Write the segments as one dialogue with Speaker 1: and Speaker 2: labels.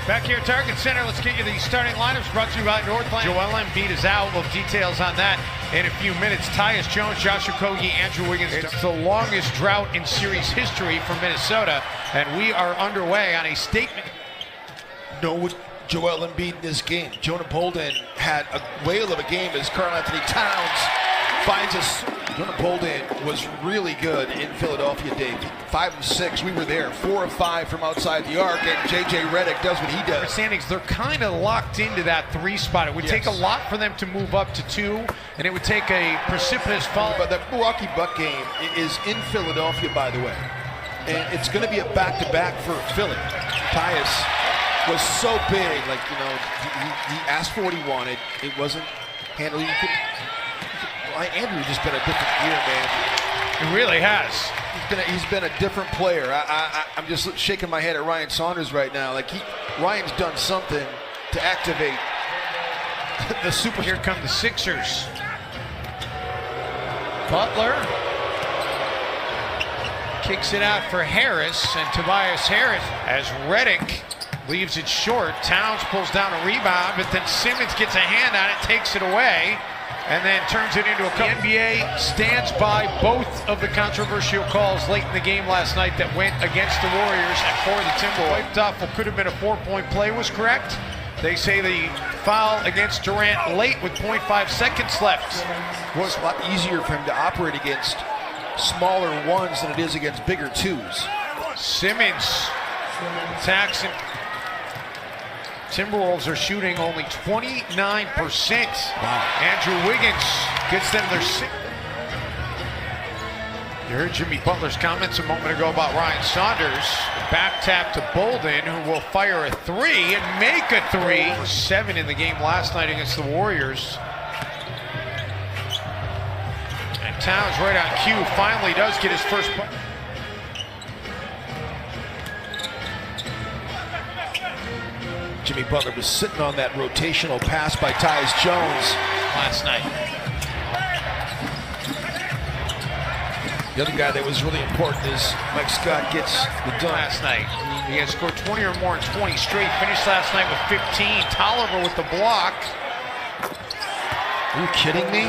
Speaker 1: Back here at Target Center, let's get you the starting lineups brought to you by Northland. Joel Embiid is out. We'll have details on that in a few minutes. Tyus Jones, Josh Okogie, Andrew Wiggins. It's the longest drought in series history for Minnesota, and we are underway on a statement.
Speaker 2: No Joel Embiid in this game. Jonah Bolden had a whale of a game as Karl-Anthony Towns finds us. Jonah Bolden was really good in Philadelphia, Dave. 5 of 6, we were there. 4 of 5 from outside the arc, and J.J. Redick does what he does.
Speaker 1: Standings, they're kind of locked into that 3 spot. It would take a lot for them to move up to 2, and it would take a precipitous fall.
Speaker 2: But that Milwaukee Buck game is in Philadelphia, by the way, and it's going to be a back-to-back for Philly. Tyus was so big, like, you know, he asked for what he wanted. It wasn't handled. Andrew's just been a different year, man.
Speaker 1: It really has.
Speaker 2: He's been a different player. I'm just shaking my head at Ryan Saunders right now. Like, Ryan's done something to activate the super.
Speaker 1: Here come the Sixers. Butler kicks it out for Harris, and Tobias Harris, as Redick leaves it short. Towns pulls down a rebound, but then Simmons gets a hand on it, takes it away, and then turns it into a couple. The NBA stands by both of the controversial calls late in the game last night that went against the Warriors and for the Timberwolves. Wiped off what could have been a 4-point play was correct. They say the foul against Durant late with 0.5 seconds left
Speaker 2: was a lot easier for him to operate against smaller ones than it is against bigger twos.
Speaker 1: Simmons attacks him. Timberwolves are shooting only 29%.
Speaker 2: Wow.
Speaker 1: Andrew Wiggins gets them their 6th. You heard Jimmy Butler's comments a moment ago about Ryan Saunders. Back tap to Bolden, who will fire a 3 and make a 3. 7 in the game last night against the Warriors. And Towns right on cue finally does get his first.
Speaker 2: Jimmy Butler was sitting on that rotational pass by Tyus Jones
Speaker 1: last night.
Speaker 2: The other guy that was really important is Mike Scott gets the dunk.
Speaker 1: Last night, he had scored 20 or more in 20 straight. Finished last night with 15. Tolliver with the block.
Speaker 2: Are you kidding me?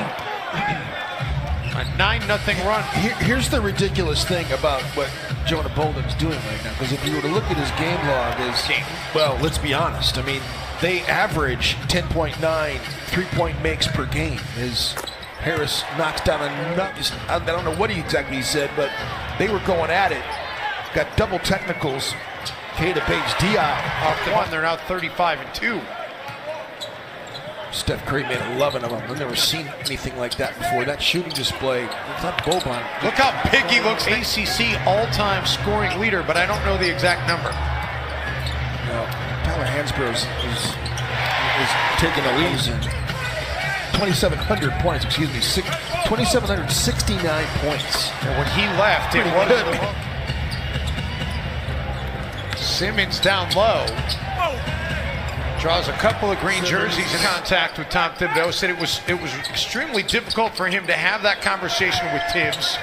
Speaker 1: A 9-0 run.
Speaker 2: Here's the ridiculous thing about what Jonah Bolden's doing right now, because if you were to look at his game log, well, let's be honest. I mean, they average 10.9 3-point makes per game. Harris knocks down I don't know what exactly he said, but they were going at it. Got double technicals. Keita Bates-Diop
Speaker 1: off the one. They're now 35-2.
Speaker 2: Steph Curry made 11 of them. I've never seen anything like that before. That shooting display, it's not Boban.
Speaker 1: Look how big he looks. ACC all-time scoring leader, but I don't know the exact number.
Speaker 2: No, Tyler Hansbrough is taking a lead. 2,700 points, excuse me, 2,769 points.
Speaker 1: And when he left, it was Simmons down low. Draws a couple of green jerseys in contact with Tom Thibodeau. Said it was extremely difficult for him to have that conversation with Tibbs.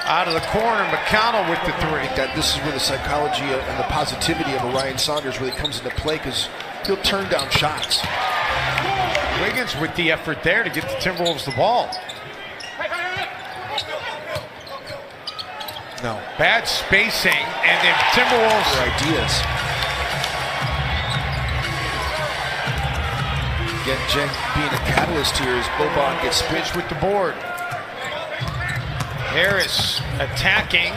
Speaker 1: Out of the corner, McConnell with the 3.
Speaker 2: That this is where the psychology and the positivity of a Ryan Saunders really comes into play, because he'll turn down shots.
Speaker 1: Wiggins with the effort there to get the Timberwolves the ball. No, bad spacing, and then Timberwolves
Speaker 2: ideas. Again, Jen being a catalyst here as Boban gets
Speaker 1: pitched with the board. Harris attacking.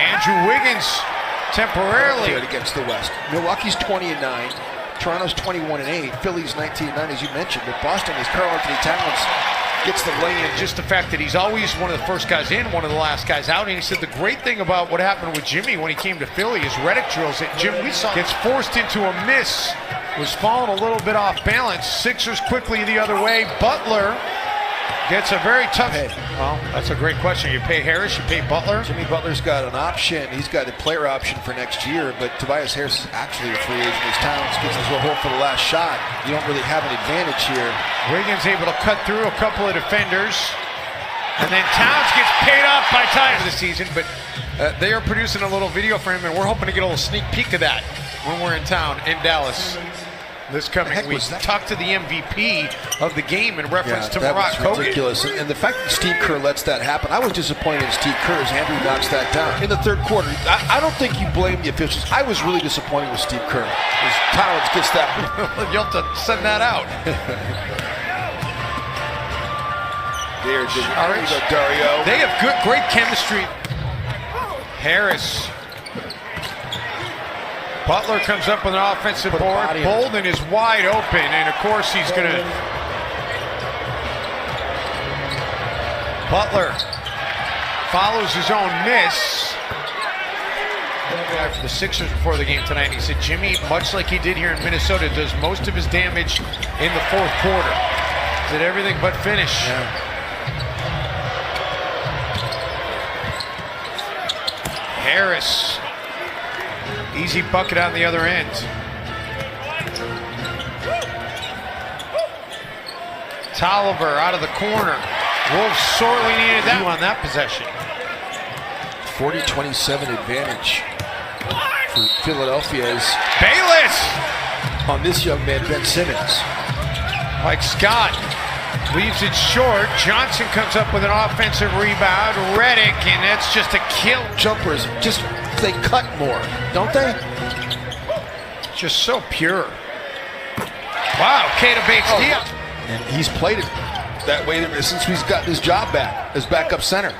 Speaker 1: Andrew Wiggins temporarily.
Speaker 2: Good against the West. Milwaukee's 20-9. Toronto's 21-8. Philly's 19-9, as you mentioned. But Boston is Karl-Anthony Towns gets the lay-in.
Speaker 1: Just the fact that he's always one of the first guys in, one of the last guys out. And he said the great thing about what happened with Jimmy when he came to Philly is Redick drills it. Jim, we saw, gets forced into a miss. Was falling a little bit off balance. Sixers quickly the other way. Butler gets a very tough. Well, that's a great question. You pay Harris, you pay Butler.
Speaker 2: Jimmy Butler's got an option. He's got a player option for next year, but Tobias Harris is actually a free agent. As Towns gets into a hole for the last shot, you don't really have an advantage here.
Speaker 1: Wiggins able to cut through a couple of defenders. And then Towns gets paid off by Tyus this season, but they are producing a little video for him, and we're hoping to get a little sneak peek of that. when we're in town in Dallas this coming
Speaker 2: heck
Speaker 1: week.
Speaker 2: was that?
Speaker 1: Talk to the MVP of the game in reference to
Speaker 2: that
Speaker 1: Marat
Speaker 2: was
Speaker 1: Kogan.
Speaker 2: ridiculous. And the fact that Steve Kerr lets that happen, I was disappointed in Steve Kerr as Andrew knocks that down. In the third quarter, I don't think you blame the officials. I was really disappointed with Steve Kerr. As Collins gets that.
Speaker 1: You'll have to send that out.
Speaker 2: There you go, Dario.
Speaker 1: They have great chemistry. Harris. Butler comes up with an offensive board. Bolden is wide open, and of course he's going to... Butler follows his own miss. For the Sixers before the game tonight, he said Jimmy, much like he did here in Minnesota, does most of his damage in the fourth quarter. Did everything but finish.
Speaker 2: Yeah.
Speaker 1: Harris. Easy bucket on the other end. Tolliver out of the corner. Wolves sorely needed that on that possession.
Speaker 2: 40-27 advantage for Philadelphia is
Speaker 1: Bayless!
Speaker 2: on this young man, Ben Simmons.
Speaker 1: Mike Scott leaves it short. Johnson comes up with an offensive rebound. Redick, and that's just a kill.
Speaker 2: Jumpers, just they cut more, don't they?
Speaker 1: Just so pure. Wow, Keita Bates-Diop.
Speaker 2: And he's played it that way since he's gotten his job back as backup center.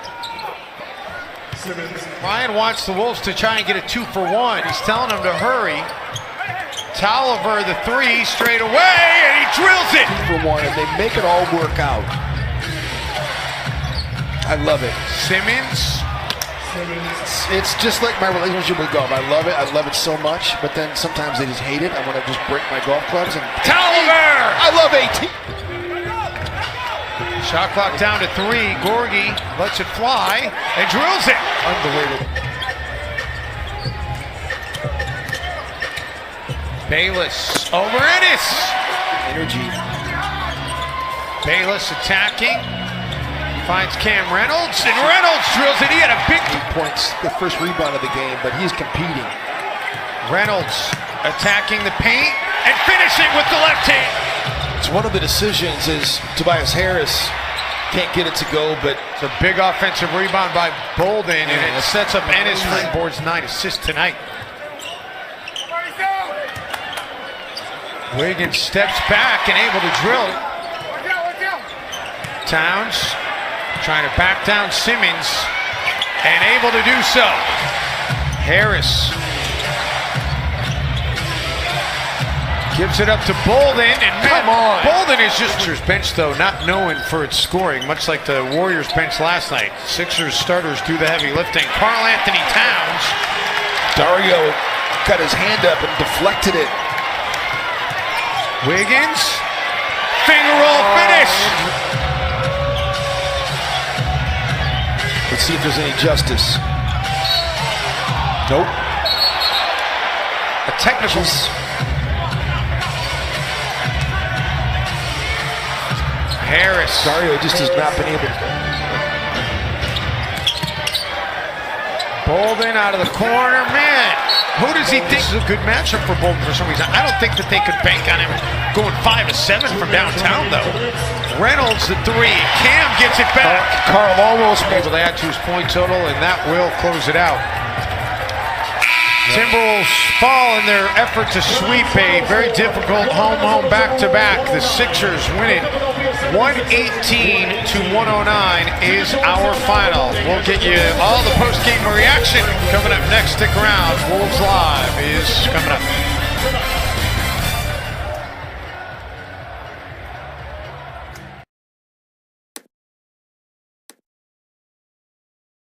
Speaker 1: Ryan wants the Wolves to try and get a 2-for-1. He's telling them to hurry. Tolliver, the three, straight away, and he drills it.
Speaker 2: 2-for-1, and they make it all work out. I love it.
Speaker 1: Simmons.
Speaker 2: It's just like my relationship with golf. I love it. I love it so much, but then sometimes I just hate it. I want to just break my golf clubs. And
Speaker 1: Tolliver!
Speaker 2: I love 18.
Speaker 1: Shot clock down to 3. Gorgie lets it fly and drills it.
Speaker 2: Unbelievable.
Speaker 1: Bayless over Ennis.
Speaker 2: Energy.
Speaker 1: Bayless attacking. Finds Cam Reynolds, and Reynolds drills it. He had a big
Speaker 2: 8 points, the first rebound of the game, but he's competing.
Speaker 1: Reynolds attacking the paint and finishing with the left hand.
Speaker 2: It's one of the decisions is Tobias Harris can't get it to go, but
Speaker 1: It's a big offensive rebound by Bolden, and it sets up Ennis for boards 9 assists tonight. Wiggins steps back and able to drill. Towns trying to back down Simmons and able to do so. Harris gives it up to Bolden, and man, Bolden is just Sixers bench though, not known for its scoring, much like the Warriors bench last night. Sixers starters do the heavy lifting. Karl Anthony Towns.
Speaker 2: Dario got his hand up and deflected it.
Speaker 1: Wiggins, finger roll finish.
Speaker 2: Let's see if there's any justice. Nope.
Speaker 1: A technical. Harris.
Speaker 2: Dario just has not been able to.
Speaker 1: Bolden out of the corner, man. Who does he think is a good matchup for Bolden for some reason? I don't think that they could bank on him going 5 of 7 from downtown though. Reynolds the 3. Cam gets it back.
Speaker 2: Karl almost
Speaker 1: Able to add to his point total, and that will close it out. Timberwolves fall in their effort to sweep a very difficult home back-to-back. The Sixers win it 118-109 is our final. We'll get you all the post-game reaction coming up next. Stick around. Wolves Live is coming up.